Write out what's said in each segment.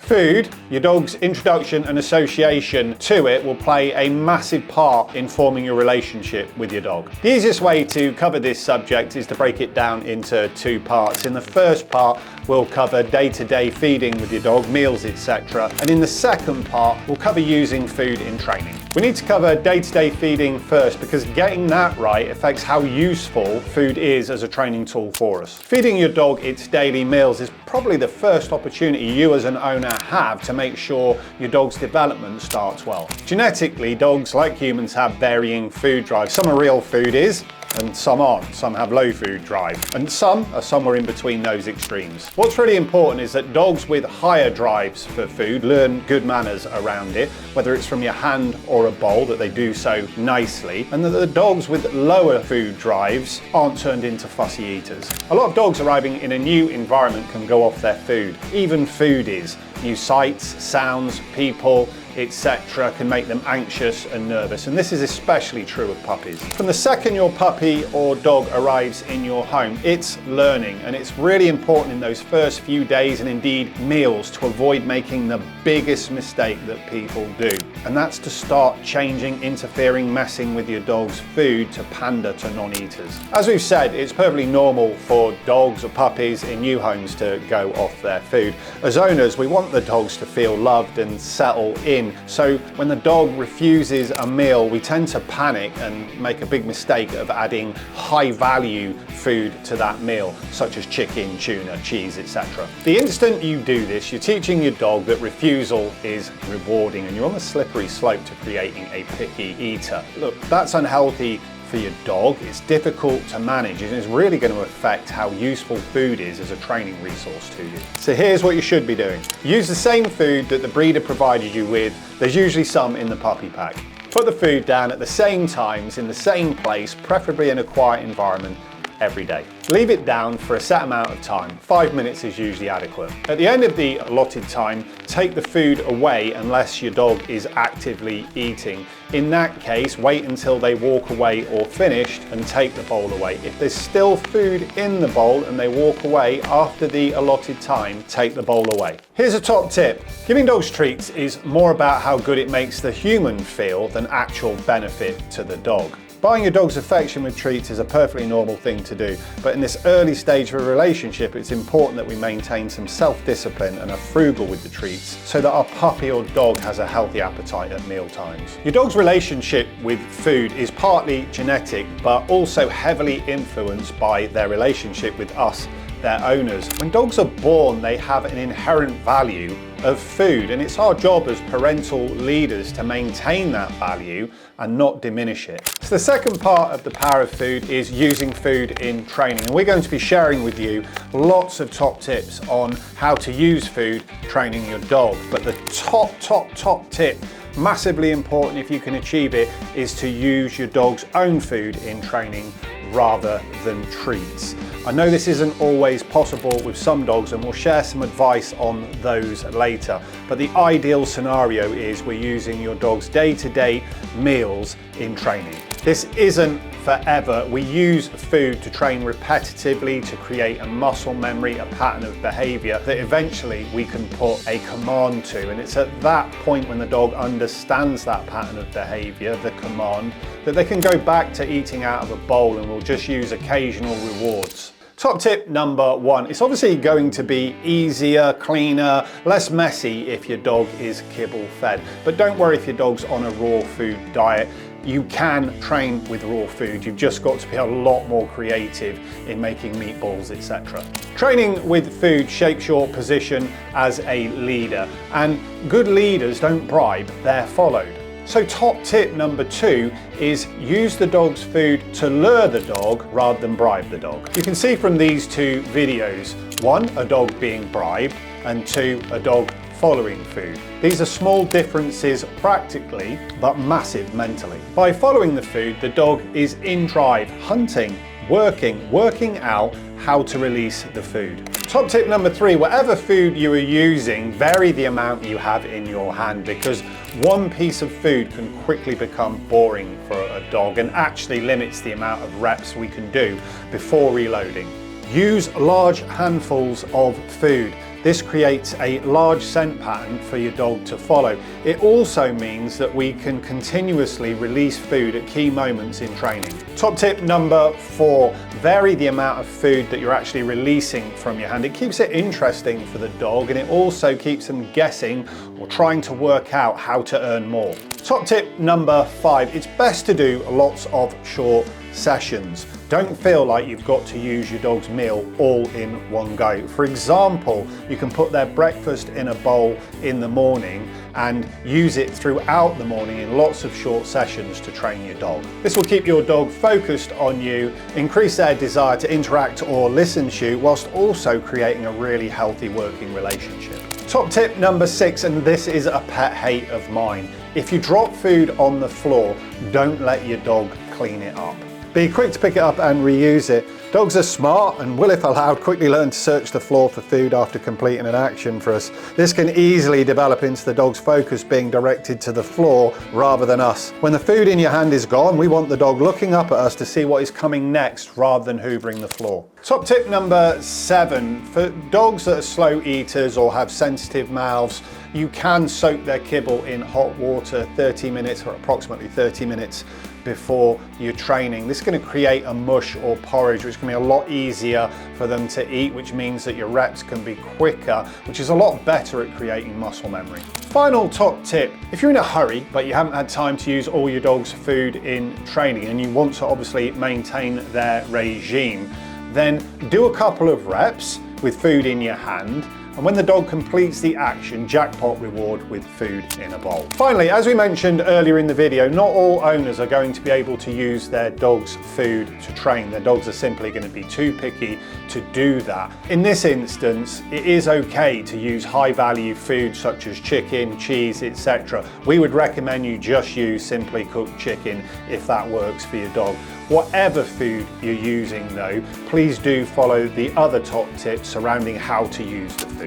Food, your dog's introduction and association to it will play a massive part in forming your relationship with your dog. The easiest way to cover this subject is to break it down into two parts. In the first part, we'll cover day-to-day feeding with your dog, meals, etc. And in the second part, we'll cover using food in training. We need to cover day-to-day feeding first because getting that right affects how useful food is as a training tool for us. Feeding your dog its daily meals is probably the first opportunity you as an owner have to make sure your dog's development starts well. Genetically, dogs like humans have varying food drives. Some are real foodies and some aren't. Some have low food drive and some are somewhere in between those extremes. What's really important is that dogs with higher drives for food learn good manners around it, whether it's from your hand or a bowl, that they do so nicely, and that the dogs with lower food drives aren't turned into fussy eaters. A lot of dogs arriving in a new environment can go off their food, even foodies. New sights, sounds, people, etc. can make them anxious and nervous, and this is especially true of puppies. From the second your puppy or dog arrives in your home, it's learning, and it's really important in those first few days and indeed meals to avoid making the biggest mistake that people do, and that's to start changing, interfering, messing with your dog's food to pander to non-eaters. As we've said, it's perfectly normal for dogs or puppies in new homes to go off their food. As owners, we want the dogs to feel loved and settle in. So when the dog refuses a meal, we tend to panic and make a big mistake of adding high value food to that meal, such as chicken, tuna, cheese, etc. The instant you do this, you're teaching your dog that refusal is rewarding, and you're on the slippery slope to creating a picky eater. Look, that's unhealthy for your dog, it's difficult to manage, and it's really going to affect how useful food is as a training resource to you. So here's what you should be doing. Use the same food that the breeder provided you with. There's usually some in the puppy pack. Put the food down at the same times, in the same place, preferably in a quiet environment, every day. Leave it down for a set amount of time. 5 minutes is usually adequate. At the end of the allotted time, take the food away unless your dog is actively eating. In that case, wait until they walk away or finished and take the bowl away. If there's still food in the bowl and they walk away after the allotted time, take the bowl away. Here's a top tip. Giving dogs treats is more about how good it makes the human feel than actual benefit to the dog. Buying your dog's affection with treats is a perfectly normal thing to do, but in this early stage of a relationship, it's important that we maintain some self-discipline and are frugal with the treats so that our puppy or dog has a healthy appetite at meal times. Your dog's relationship with food is partly genetic, but also heavily influenced by their relationship with us, their owners. When dogs are born, they have an inherent value of food, and it's our job as parental leaders to maintain that value and not diminish it. So the second part of the power of food is using food in training, and we're going to be sharing with you lots of top tips on how to use food training your dog. But the top tip, massively important if you can achieve it, is to use your dog's own food in training rather than treats. I know this isn't always possible with some dogs, and we'll share some advice on those later, but the ideal scenario is we're using your dog's day-to-day meals in training. This isn't forever. We use food to train repetitively to create a muscle memory, a pattern of behavior that eventually we can put a command to, and it's at that point when the dog understands that pattern of behavior, the command, that they can go back to eating out of a bowl and we'll just use occasional rewards. Top tip number one, it's obviously going to be easier, cleaner, less messy if your dog is kibble fed. But don't worry if your dog's on a raw food diet. You can train with raw food. You've just got to be a lot more creative in making meatballs, etc. Training with food shapes your position as a leader, and good leaders don't bribe, they're followed. So top tip number two is use the dog's food to lure the dog rather than bribe the dog. You can see from these two videos, one, a dog being bribed, and two, a dog following food. These are small differences practically, but massive mentally. By following the food, the dog is in drive, hunting, working out how to release the food. Top tip number three, whatever food you are using, vary the amount you have in your hand, because one piece of food can quickly become boring for a dog and actually limits the amount of reps we can do before reloading. Use large handfuls of food. This creates a large scent pattern for your dog to follow. It also means that we can continuously release food at key moments in training. Top tip number 4, vary the amount of food that you're actually releasing from your hand. It keeps it interesting for the dog, and it also keeps them guessing or trying to work out how to earn more. Top tip number 5, it's best to do lots of short sessions. Don't feel like you've got to use your dog's meal all in one go. For example, you can put their breakfast in a bowl in the morning and use it throughout the morning in lots of short sessions to train your dog. This will keep your dog focused on you, increase their desire to interact or listen to you, whilst also creating a really healthy working relationship. Top tip number 6, and this is a pet hate of mine. If you drop food on the floor, don't let your dog clean it up. Be quick to pick it up and reuse it. Dogs are smart and will, if allowed, quickly learn to search the floor for food after completing an action for us. This can easily develop into the dog's focus being directed to the floor rather than us. When the food in your hand is gone, we want the dog looking up at us to see what is coming next rather than hoovering the floor. Top tip number 7, for dogs that are slow eaters or have sensitive mouths, you can soak their kibble in hot water 30 minutes or approximately 30 minutes before your training. This is going to create a mush or porridge, which can be a lot easier for them to eat, which means that your reps can be quicker, which is a lot better at creating muscle memory. Final top tip, if you're in a hurry but you haven't had time to use all your dog's food in training and you want to obviously maintain their regime, then do a couple of reps with food in your hand, and when the dog completes the action, jackpot reward with food in a bowl. Finally, as we mentioned earlier in the video, not all owners are going to be able to use their dog's food to train. Their dogs are simply going to be too picky to do that. In this instance, it is okay to use high value food such as chicken, cheese, etc. We would recommend you just use simply cooked chicken if that works for your dog. Whatever food you're using though, please do follow the other top tips surrounding how to use the food.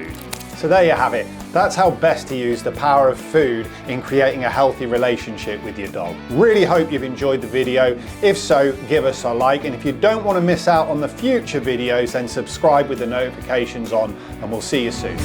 So there you have it. That's how best to use the power of food in creating a healthy relationship with your dog. Really hope you've enjoyed the video. If so, give us a like, and if you don't want to miss out on the future videos, then subscribe with the notifications on, and we'll see you soon.